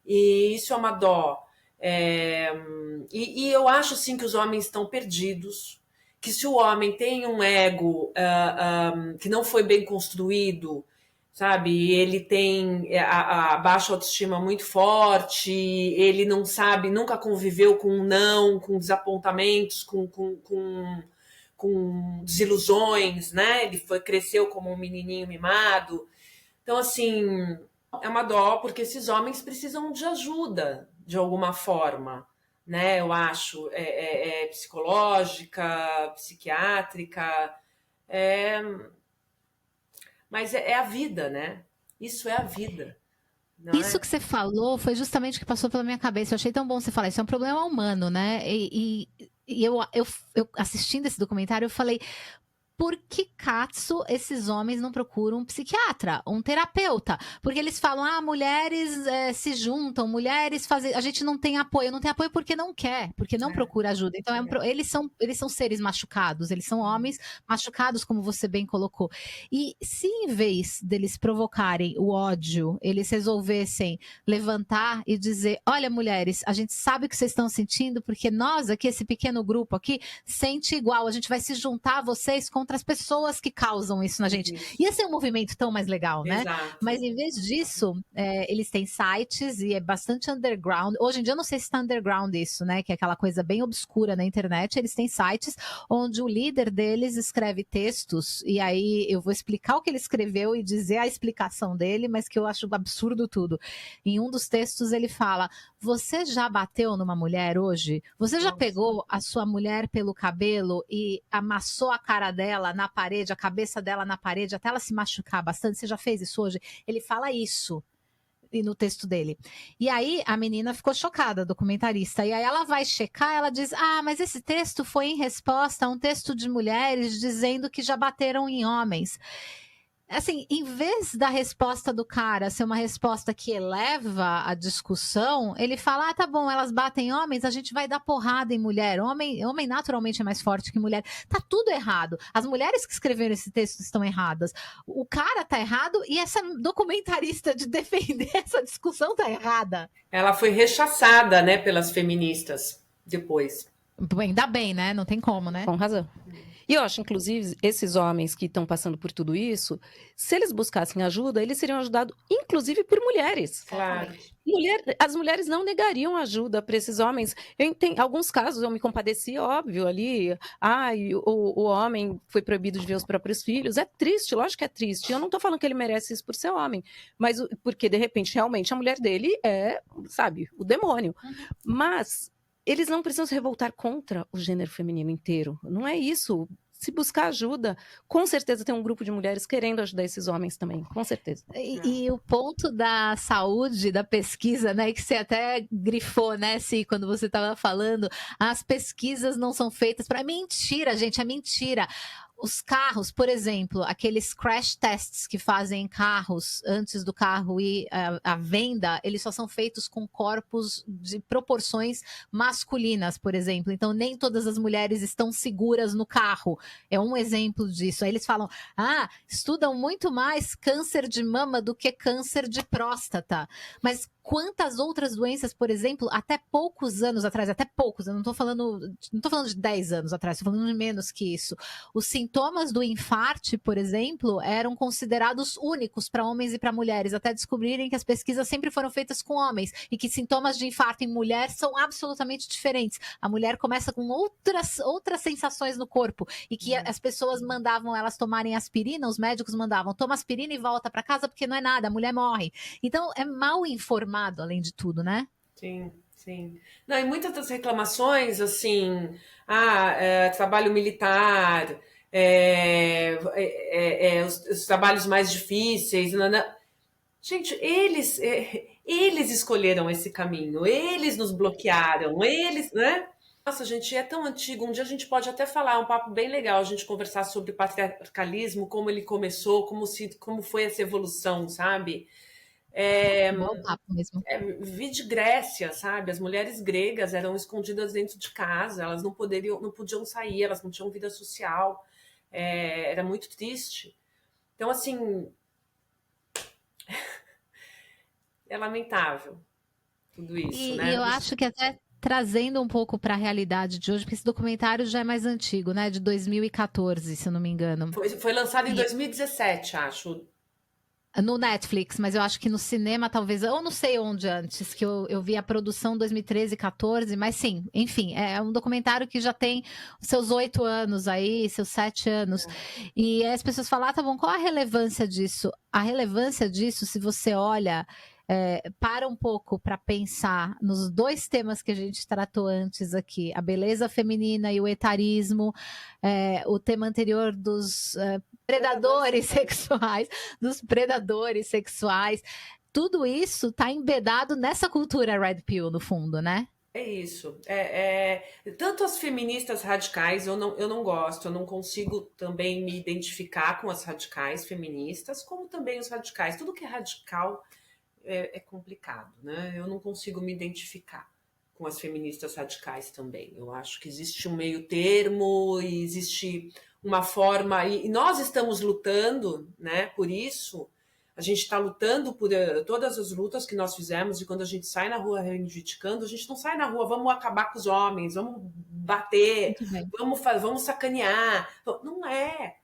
Speaker 3: E isso é uma dó. E eu acho assim que os homens estão perdidos, que se o homem tem um ego que não foi bem construído, sabe? Ele tem a baixa autoestima muito forte, ele não sabe, nunca conviveu com não, com desapontamentos, com desilusões, né? Ele cresceu como um menininho mimado. Então, assim, é uma dó, porque esses homens precisam de ajuda, de alguma forma, né? Eu acho, psicológica, psiquiátrica, mas é a vida, né? Isso é a vida.
Speaker 1: Isso que você falou foi justamente o que passou pela minha cabeça. Eu achei tão bom você falar. Isso é um problema humano, né? E eu assistindo esse documentário, eu falei, por que Katsu esses homens não procuram um psiquiatra, um terapeuta? Porque eles falam, mulheres se juntam, mulheres fazem... A gente não tem apoio. Não tem apoio porque não quer, porque não procura ajuda. Então, eles são seres machucados, eles são homens machucados, como você bem colocou. E se em vez deles provocarem o ódio, eles resolvessem levantar e dizer, olha, mulheres, a gente sabe o que vocês estão sentindo, porque nós aqui, esse pequeno grupo aqui, sente igual. A gente vai se juntar a vocês contra as pessoas que causam isso na gente. Ia ser um movimento tão mais legal, né?
Speaker 3: Exato.
Speaker 1: Mas em vez disso, eles têm sites e é bastante underground. Hoje em dia eu não sei se está underground isso, né? Que é aquela coisa bem obscura na internet. Eles têm sites onde o líder deles escreve textos e aí eu vou explicar o que ele escreveu e dizer a explicação dele, mas que eu acho absurdo tudo. Em um dos textos ele fala, você já bateu numa mulher hoje? Você já pegou a sua mulher pelo cabelo e amassou a cara dela na parede, a cabeça dela na parede, até ela se machucar bastante? Você já fez isso hoje? Ele fala isso no texto dele. E aí a menina ficou chocada, a documentarista. E aí ela vai checar, ela diz, mas esse texto foi em resposta a um texto de mulheres dizendo que já bateram em homens. Assim, em vez da resposta do cara ser uma resposta que eleva a discussão, ele fala, tá bom, elas batem homens, a gente vai dar porrada em mulher. Homem naturalmente é mais forte que mulher. Tá tudo errado. As mulheres que escreveram esse texto estão erradas. O cara tá errado e essa documentarista de defender essa discussão tá errada.
Speaker 3: Ela foi rechaçada, né, pelas feministas depois.
Speaker 1: Ainda bem, né? Não tem como, né?
Speaker 2: Com razão. E eu acho, inclusive, esses homens que estão passando por tudo isso, se eles buscassem ajuda, eles seriam ajudados, inclusive, por mulheres.
Speaker 3: Claro.
Speaker 2: As mulheres não negariam ajuda para esses homens. Em alguns casos eu me compadeci, óbvio, ali. O homem foi proibido de ver os próprios filhos. É triste, lógico que é triste. Eu não estou falando que ele merece isso por ser homem, mas porque, de repente, realmente a mulher dele é, sabe, o demônio. Mas eles não precisam se revoltar contra o gênero feminino inteiro. Não é isso. Se buscar ajuda, com certeza tem um grupo de mulheres querendo ajudar esses homens também, com certeza.
Speaker 1: E o ponto da saúde, da pesquisa, né, que você até grifou, né, Si, quando você estava falando, as pesquisas não são feitas para... Mentira, gente, é mentira. Os carros, por exemplo, aqueles crash tests que fazem em carros antes do carro ir à venda, eles só são feitos com corpos de proporções masculinas, por exemplo. Então, nem todas as mulheres estão seguras no carro. É um exemplo disso. Aí eles falam, estudam muito mais câncer de mama do que câncer de próstata. Mas quantas outras doenças, por exemplo, até poucos anos atrás, eu não estou falando de 10 anos atrás, estou falando de menos que isso, os sintomas do infarte, por exemplo, eram considerados únicos para homens e para mulheres, até descobrirem que as pesquisas sempre foram feitas com homens e que sintomas de infarto em mulher são absolutamente diferentes. A mulher começa com outras sensações no corpo e que as pessoas mandavam elas tomarem aspirina, os médicos mandavam, toma aspirina e volta para casa porque não é nada, a mulher morre. Então é mal informado, além de tudo, né?
Speaker 3: Sim, sim. Não, e muitas das reclamações, assim, trabalho militar, os trabalhos mais difíceis, gente, eles escolheram esse caminho, eles nos bloquearam, eles, né? Nossa, gente, é tão antigo. Um dia a gente pode até falar, um papo bem legal, a gente conversar sobre o patriarcalismo, como ele começou, como foi essa evolução, sabe?
Speaker 1: Bom papo mesmo.
Speaker 3: Vide Grécia, sabe? As mulheres gregas eram escondidas dentro de casa, elas não podiam sair, elas não tinham vida social. Era muito triste. Então, assim, é lamentável tudo isso, né?
Speaker 1: E eu acho que até trazendo um pouco para a realidade de hoje, porque esse documentário já é mais antigo, né? De 2014, se eu não me engano.
Speaker 3: Foi lançado em 2017, acho.
Speaker 1: No Netflix, mas eu acho que no cinema talvez, eu não sei onde antes, que eu vi a produção 2013, 14, mas sim, enfim, é um documentário que já tem seus 8 anos aí, seus 7 anos, e as pessoas falam, tá bom, qual a relevância disso? A relevância disso, se você olha, para um pouco para pensar nos 2 temas que a gente tratou antes aqui, a beleza feminina e o etarismo, o tema anterior dos predadores sexuais, tudo isso está embedado nessa cultura Red Pill, no fundo, né?
Speaker 3: É isso. Tanto as feministas radicais, eu não gosto, eu não consigo também me identificar com as radicais feministas, como também os radicais. Tudo que é radical é complicado, né? Eu não consigo me identificar com as feministas radicais também. Eu acho que existe um meio termo e existe uma forma... E nós estamos lutando, né, por isso. A gente está lutando por todas as lutas que nós fizemos, e quando a gente sai na rua reivindicando, a gente não sai na rua, vamos acabar com os homens, vamos bater, vamos sacanear. Não é,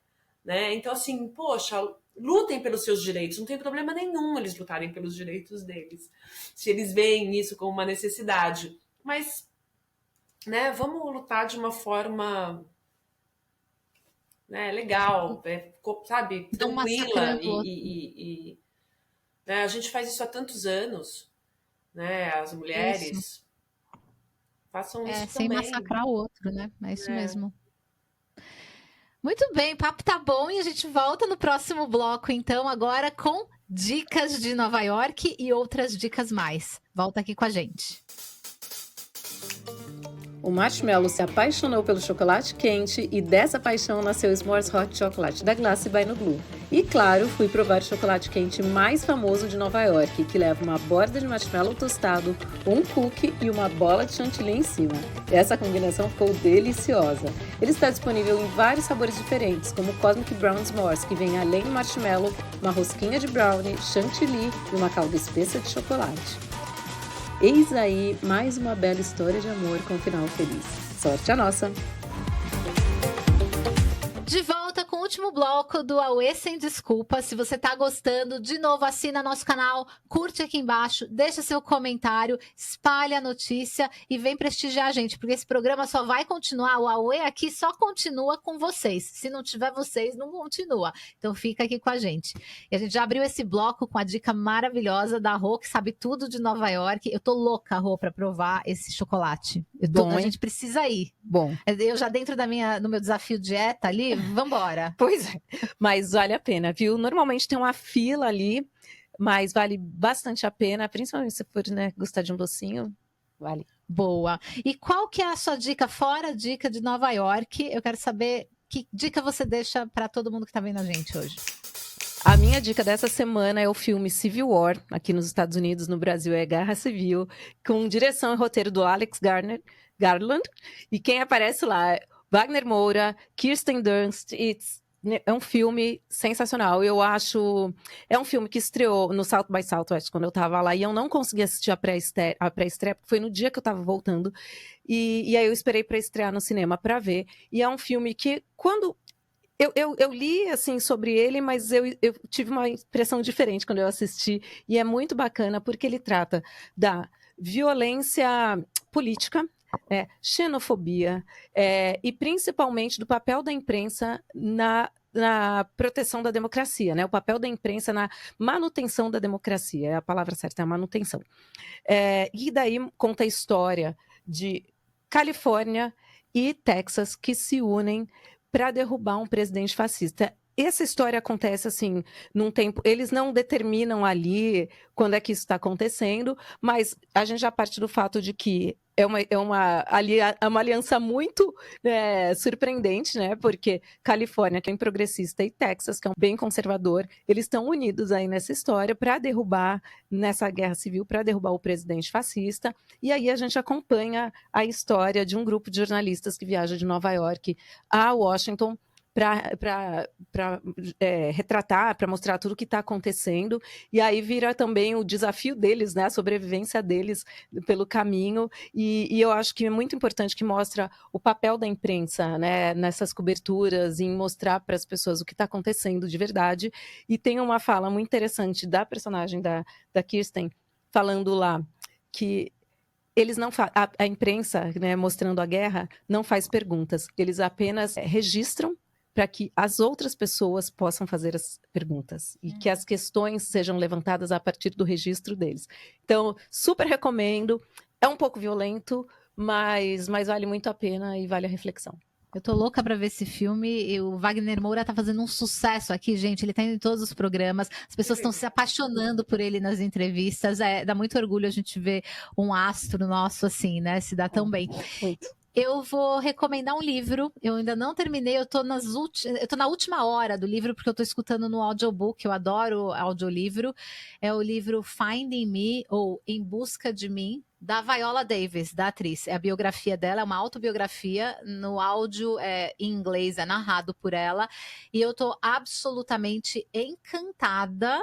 Speaker 3: né? Então, assim, poxa, lutem pelos seus direitos, não tem problema nenhum eles lutarem pelos direitos deles, se eles veem isso como uma necessidade. Mas, né, vamos lutar de uma forma... legal, sabe, tranquila né? A gente faz isso há tantos anos, né? As mulheres façam isso
Speaker 1: sem
Speaker 3: também.
Speaker 1: massacrar o outro, né? É isso mesmo. Muito bem, o papo tá bom e a gente volta no próximo bloco, então, agora com dicas de Nova York e outras dicas mais. Volta aqui com a gente.
Speaker 2: O Marshmello se apaixonou pelo chocolate quente e dessa paixão nasceu o S'mores Hot Chocolate da Glace by Nuglu. E claro, fui provar o chocolate quente mais famoso de Nova York, que leva uma borda de marshmallow tostado, um cookie e uma bola de chantilly em cima. Essa combinação ficou deliciosa. Ele está disponível em vários sabores diferentes, como o Cosmic Brown S'mores, que vem além do marshmallow, uma rosquinha de brownie, chantilly e uma calda espessa de chocolate. Eis aí mais uma bela história de amor com um final feliz. Sorte a nossa!
Speaker 1: De volta com o último bloco do Aue Sem Desculpa. Se você tá gostando, de novo, assina nosso canal, curte aqui embaixo, deixa seu comentário, espalha a notícia e vem prestigiar a gente, porque esse programa só vai continuar, o Aue aqui só continua com vocês. Se não tiver vocês, não continua. Então fica aqui com a gente. E a gente já abriu esse bloco com a dica maravilhosa da Rô, que sabe tudo de Nova York. Eu tô louca, Rô, pra provar esse chocolate. A gente precisa ir.
Speaker 2: Bom.
Speaker 1: Eu já dentro do meu desafio dieta ali, vambora.
Speaker 2: Pois é, mas vale a pena, viu? Normalmente tem uma fila ali, mas vale bastante a pena, principalmente se for, né, gostar de um docinho, vale.
Speaker 1: Boa. E qual que é a sua dica, fora a dica de Nova York? Eu quero saber que dica você deixa para todo mundo que está vendo a gente hoje.
Speaker 2: A minha dica dessa semana é o filme Civil War, aqui nos Estados Unidos, no Brasil é Guerra Civil, com direção e roteiro do Alex Garland, e quem aparece lá é Wagner Moura, Kirsten Dunst. É um filme sensacional. Eu acho... É um filme que estreou no South by Southwest, quando eu tava lá, e eu não consegui assistir a pré-estreia, porque foi no dia que eu tava voltando. E aí eu esperei para estrear no cinema para ver. E é um filme que, quando... Eu li, assim, sobre ele, mas eu tive uma impressão diferente quando eu assisti, e é muito bacana porque ele trata da violência política, xenofobia, e principalmente do papel da imprensa na proteção da democracia, né? O papel da imprensa na manutenção da democracia, é a palavra certa, é a manutenção. E daí conta a história de Califórnia e Texas que se unem para derrubar um presidente fascista. Essa história acontece assim, num tempo. Eles não determinam ali quando é que isso está acontecendo, mas a gente já parte do fato de que é uma aliança muito surpreendente, né? Porque Califórnia, que é bem progressista, e Texas, que é um bem conservador, eles estão unidos aí nessa história para derrubar, nessa guerra civil, para derrubar o presidente fascista. E aí a gente acompanha a história de um grupo de jornalistas que viaja de Nova York a Washington para retratar, para mostrar tudo o que está acontecendo, e aí vira também o desafio deles, né, a sobrevivência deles pelo caminho, e eu acho que é muito importante que mostra o papel da imprensa, né, nessas coberturas, em mostrar para as pessoas o que está acontecendo de verdade, e tem uma fala muito interessante da personagem da Kirsten, falando lá que eles não a imprensa, né, mostrando a guerra, não faz perguntas, eles apenas registram para que as outras pessoas possam fazer as perguntas e que as questões sejam levantadas a partir do registro deles. Então, super recomendo. É um pouco violento, mas vale muito a pena e vale a reflexão.
Speaker 1: Eu tô louca pra ver esse filme, e o Wagner Moura tá fazendo um sucesso aqui, gente, ele tá indo em todos os programas, as pessoas estão se apaixonando por ele nas entrevistas, dá muito orgulho a gente ver um astro nosso assim, né, se dá tão bem.
Speaker 2: Muito.
Speaker 1: Eu vou recomendar um livro, eu ainda não terminei, eu tô na última hora do livro, porque eu tô escutando no audiobook, eu adoro audiolivro, é o livro Finding Me, ou Em Busca de Mim, da Viola Davis, da atriz. É a biografia dela, é uma autobiografia, no áudio em inglês, é narrado por ela, e eu tô absolutamente encantada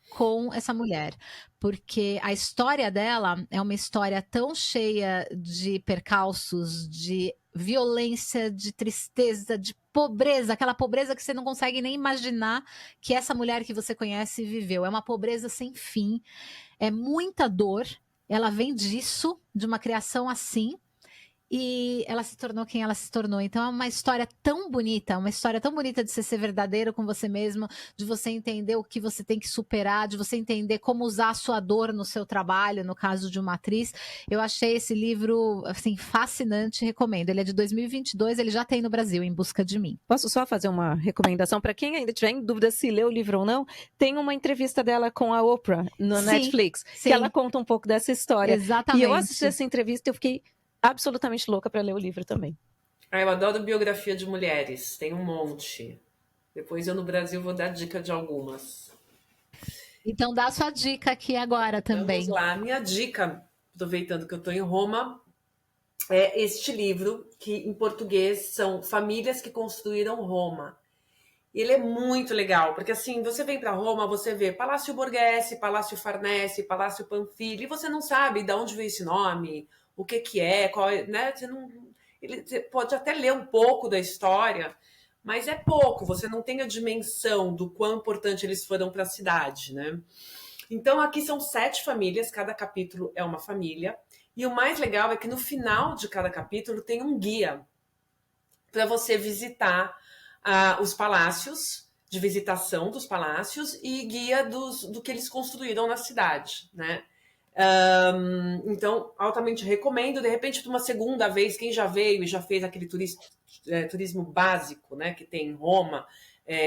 Speaker 1: com essa mulher, porque a história dela é uma história tão cheia de percalços, de violência, de tristeza, de pobreza, aquela pobreza que você não consegue nem imaginar que essa mulher que você conhece viveu. É uma pobreza sem fim, é muita dor, ela vem disso, de uma criação assim, e ela se tornou quem ela se tornou. Então é uma história tão bonita, de você ser verdadeiro com você mesmo, de você entender o que você tem que superar, de você entender como usar a sua dor no seu trabalho, no caso de uma atriz. Eu achei esse livro assim fascinante, recomendo. Ele é de 2022, ele já tem no Brasil, Em Busca de Mim.
Speaker 2: Posso só fazer uma recomendação para quem ainda tiver em dúvida se leu o livro ou não? Tem uma entrevista dela com a Oprah no Netflix, que ela conta um pouco dessa história.
Speaker 1: Exatamente.
Speaker 2: E eu assisti essa entrevista e eu fiquei absolutamente louca para ler o livro também.
Speaker 3: Eu adoro biografia de mulheres, tem um monte. Depois eu no Brasil vou dar dica de algumas.
Speaker 1: Então dá a sua dica aqui agora também.
Speaker 3: Vamos lá, minha dica, aproveitando que eu estou em Roma, é este livro, que em português são Famílias que Construíram Roma. Ele é muito legal, porque assim, você vem para Roma, você vê Palácio Borghese, Palácio Farnese, Palácio Panfili, e você não sabe de onde veio esse nome, o que é, qual é, né? Você pode até ler um pouco da história, mas é pouco, você não tem a dimensão do quão importante eles foram para a cidade, né? Então aqui são 7 famílias, cada capítulo é uma família, e o mais legal é que no final de cada capítulo tem um guia para você visitar os palácios, de visitação dos palácios, e guia do que eles construíram na cidade, né? Então, altamente recomendo. De repente, de uma segunda vez, quem já veio e já fez aquele turismo básico, né, que tem em Roma,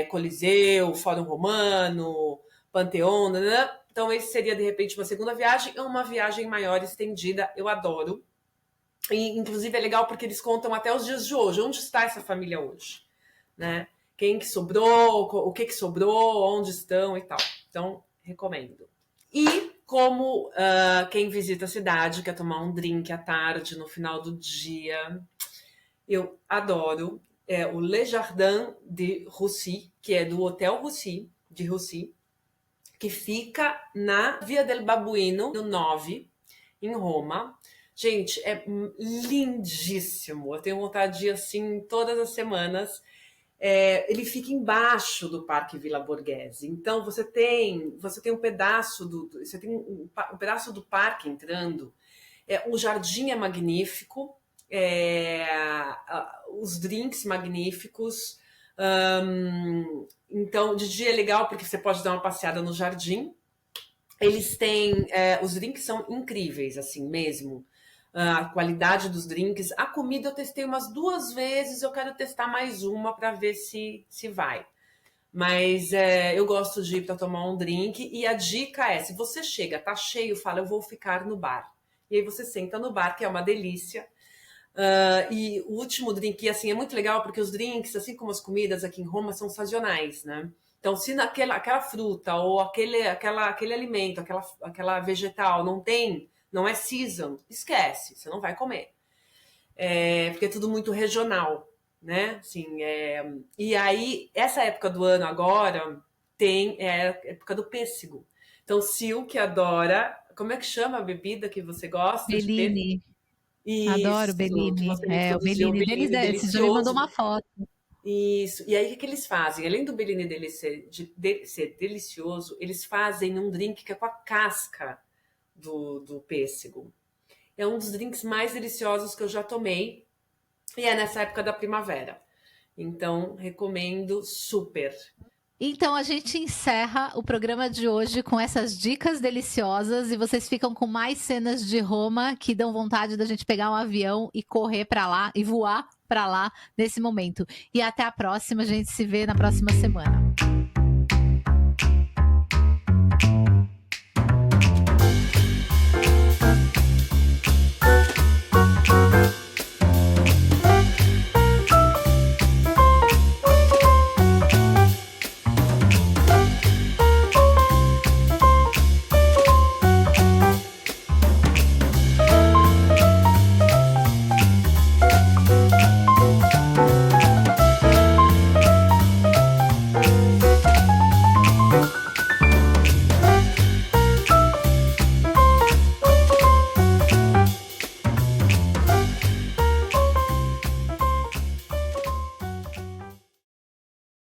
Speaker 3: Coliseu, Fórum Romano, Panteão, né? Então esse seria, de repente, uma segunda viagem, ou uma viagem maior, estendida. Eu adoro. E, inclusive, é legal porque eles contam até os dias de hoje. Onde está essa família hoje? Né? Quem que sobrou, o que sobrou, onde estão e tal. Então, recomendo. E como quem visita a cidade, quer tomar um drink à tarde, no final do dia, eu adoro o Le Jardin de Roussy, que é do Hotel Roussy, de Roussy, que fica na Via del Babuino, no 9, em Roma. Gente, é lindíssimo. Eu tenho vontade de ir assim todas as semanas. ele fica embaixo do Parque Vila Borghese. Então você tem um pedaço um pedaço do parque entrando. O jardim é magnífico, os drinks magníficos. Então de dia é legal porque você pode dar uma passeada no jardim. Eles têm os drinks são incríveis, assim mesmo. A qualidade dos drinks. A comida eu testei umas 2 vezes, eu quero testar mais uma para ver se vai. Mas eu gosto de ir para tomar um drink, e a dica se você chega, tá cheio, fala, eu vou ficar no bar. E aí você senta no bar, que é uma delícia. E o último drink, assim, é muito legal, porque os drinks, assim como as comidas aqui em Roma, são sazonais, né? Então, se aquela fruta ou aquele alimento, aquela vegetal não é season, esquece, você não vai comer. Porque é tudo muito regional, né? Assim, e aí, essa época do ano agora, tem a época do pêssego. Então, Sil, que adora... Como é que chama a bebida que você gosta?
Speaker 1: Bellini.
Speaker 3: Isso,
Speaker 1: Adoro Bellini.
Speaker 3: o
Speaker 1: Bellini deles, você já me mandou uma foto.
Speaker 3: Isso. E aí, o que eles fazem? Além do Bellini dele ser delicioso, eles fazem um drink que é com a casca do pêssego. É um dos drinks mais deliciosos que eu já tomei. E é nessa época da primavera. Então, recomendo super.
Speaker 1: Então, a gente encerra o programa de hoje com essas dicas deliciosas, e vocês ficam com mais cenas de Roma que dão vontade da gente pegar um avião e correr para lá e voar para lá nesse momento. E até a próxima, a gente se vê na próxima semana.